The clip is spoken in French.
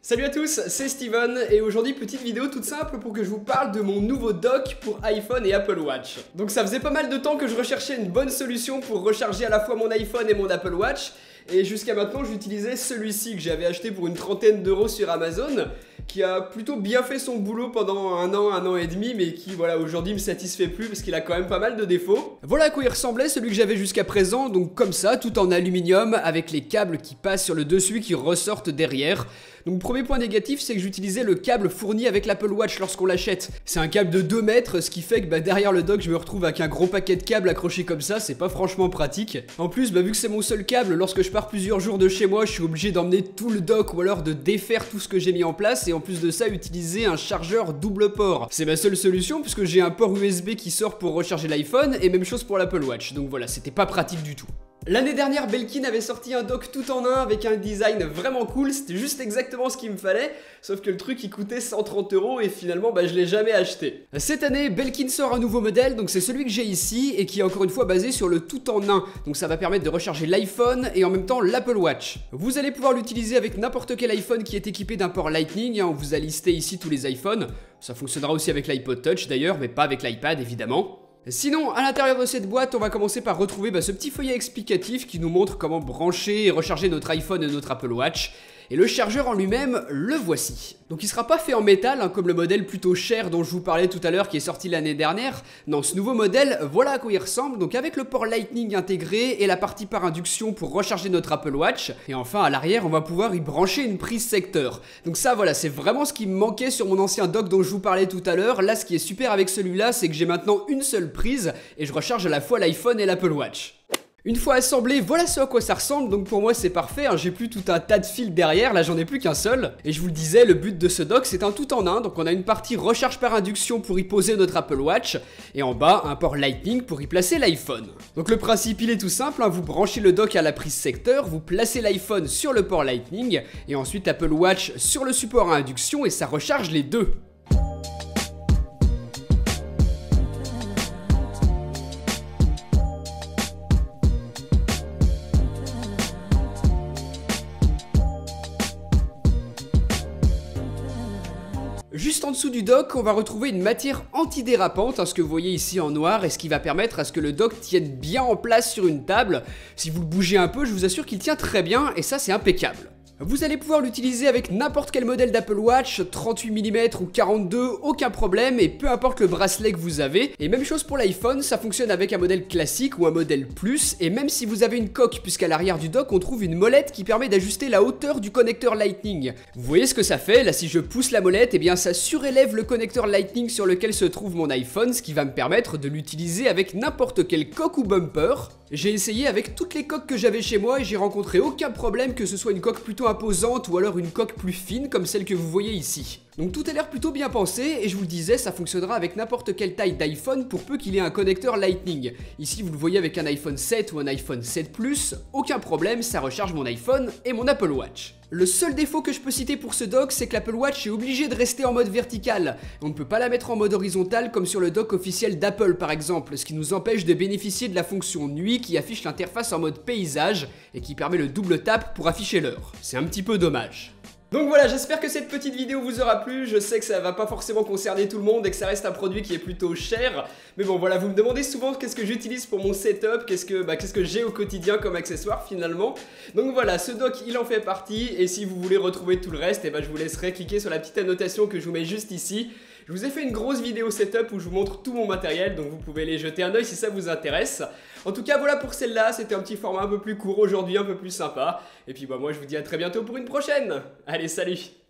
Salut à tous, c'est Steven et aujourd'hui petite vidéo toute simple pour que je vous parle de mon nouveau dock pour iPhone et Apple Watch. Donc ça faisait pas mal de temps que je recherchais une bonne solution pour recharger à la fois mon iPhone et mon Apple Watch. Et jusqu'à maintenant j'utilisais celui-ci que j'avais acheté pour une trentaine d'euros sur Amazon, qui a plutôt bien fait son boulot pendant un an et demi, mais qui voilà aujourd'hui me satisfait plus parce qu'il a quand même pas mal de défauts. Voilà à quoi il ressemblait celui que j'avais jusqu'à présent, donc comme ça, tout en aluminium, avec les câbles qui passent sur le dessus qui ressortent derrière. Donc premier point négatif, c'est que j'utilisais le câble fourni avec l'Apple Watch lorsqu'on l'achète. C'est un câble de 2 mètres, ce qui fait que derrière le dock je me retrouve avec un gros paquet de câbles accrochés comme ça, c'est pas franchement pratique. En plus, vu que c'est mon seul câble, lorsque je pars plusieurs jours de chez moi, je suis obligé d'emmener tout le dock ou alors de défaire tout ce que j'ai mis en place et en plus de ça utiliser un chargeur double port. C'est ma seule solution puisque j'ai un port USB qui sort pour recharger l'iPhone et même chose pour l'Apple Watch, donc voilà, c'était pas pratique du tout. L'année dernière, Belkin avait sorti un dock tout en un avec un design vraiment cool, c'était juste exactement ce qu'il me fallait, sauf que le truc il coûtait 130 € et finalement je l'ai jamais acheté. Cette année, Belkin sort un nouveau modèle, donc c'est celui que j'ai ici et qui est encore une fois basé sur le tout en un, donc ça va permettre de recharger l'iPhone et en même temps l'Apple Watch. Vous allez pouvoir l'utiliser avec n'importe quel iPhone qui est équipé d'un port Lightning, on vous a listé ici tous les iPhones, ça fonctionnera aussi avec l'iPod Touch d'ailleurs, mais pas avec l'iPad évidemment. Sinon, à l'intérieur de cette boîte, on va commencer par retrouver ce petit feuillet explicatif qui nous montre comment brancher et recharger notre iPhone et notre Apple Watch. Et le chargeur en lui-même, le voici. Donc il sera pas fait en métal, comme le modèle plutôt cher dont je vous parlais tout à l'heure qui est sorti l'année dernière. Non, ce nouveau modèle, voilà à quoi il ressemble, donc avec le port Lightning intégré et la partie par induction pour recharger notre Apple Watch. Et enfin à l'arrière, on va pouvoir y brancher une prise secteur. Donc ça voilà, c'est vraiment ce qui me manquait sur mon ancien dock dont je vous parlais tout à l'heure. Là, ce qui est super avec celui-là, c'est que j'ai maintenant une seule prise et je recharge à la fois l'iPhone et l'Apple Watch. Une fois assemblé, voilà ce à quoi ça ressemble, donc pour moi c'est parfait, j'ai plus tout un tas de fils derrière, là j'en ai plus qu'un seul. Et je vous le disais, le but de ce dock c'est un tout en un, donc on a une partie recharge par induction pour y poser notre Apple Watch, et en bas un port Lightning pour y placer l'iPhone. Donc le principe il est tout simple, vous branchez le dock à la prise secteur, vous placez l'iPhone sur le port Lightning, et ensuite Apple Watch sur le support à induction et ça recharge les deux. Juste en dessous du dock, on va retrouver une matière antidérapante, ce que vous voyez ici en noir, et ce qui va permettre à ce que le dock tienne bien en place sur une table. Si vous le bougez un peu, je vous assure qu'il tient très bien, et ça c'est impeccable. Vous allez pouvoir l'utiliser avec n'importe quel modèle d'Apple Watch, 38 mm ou 42, aucun problème, et peu importe le bracelet que vous avez. Et même chose pour l'iPhone, ça fonctionne avec un modèle classique ou un modèle plus, et même si vous avez une coque, puisqu'à l'arrière du dock on trouve une molette qui permet d'ajuster la hauteur du connecteur Lightning. Vous voyez ce que ça fait, là si je pousse la molette, et bien ça surélève le connecteur Lightning sur lequel se trouve mon iPhone, ce qui va me permettre de l'utiliser avec n'importe quelle coque ou bumper. J'ai essayé avec toutes les coques que j'avais chez moi et j'ai rencontré aucun problème, que ce soit une coque plutôt imposante ou alors une coque plus fine comme celle que vous voyez ici. Donc tout a l'air plutôt bien pensé et je vous le disais, ça fonctionnera avec n'importe quelle taille d'iPhone pour peu qu'il ait un connecteur Lightning. Ici vous le voyez avec un iPhone 7 ou un iPhone 7 Plus, aucun problème, ça recharge mon iPhone et mon Apple Watch. Le seul défaut que je peux citer pour ce dock, c'est que l'Apple Watch est obligé de rester en mode vertical. On ne peut pas la mettre en mode horizontal comme sur le dock officiel d'Apple par exemple, ce qui nous empêche de bénéficier de la fonction nuit qui affiche l'interface en mode paysage et qui permet le double tap pour afficher l'heure. C'est un petit peu dommage. Donc voilà, j'espère que cette petite vidéo vous aura plu, je sais que ça va pas forcément concerner tout le monde et que ça reste un produit qui est plutôt cher, mais bon voilà, vous me demandez souvent qu'est-ce que j'utilise pour mon setup, qu'est-ce que j'ai au quotidien comme accessoire finalement. Donc voilà, ce dock il en fait partie et si vous voulez retrouver tout le reste, je vous laisserai cliquer sur la petite annotation que je vous mets juste ici. Je vous ai fait une grosse vidéo setup où je vous montre tout mon matériel, donc vous pouvez aller jeter un oeil si ça vous intéresse. En tout cas voilà pour celle-là, c'était un petit format un peu plus court aujourd'hui, un peu plus sympa. Et puis moi je vous dis à très bientôt pour une prochaine. Allez, salut!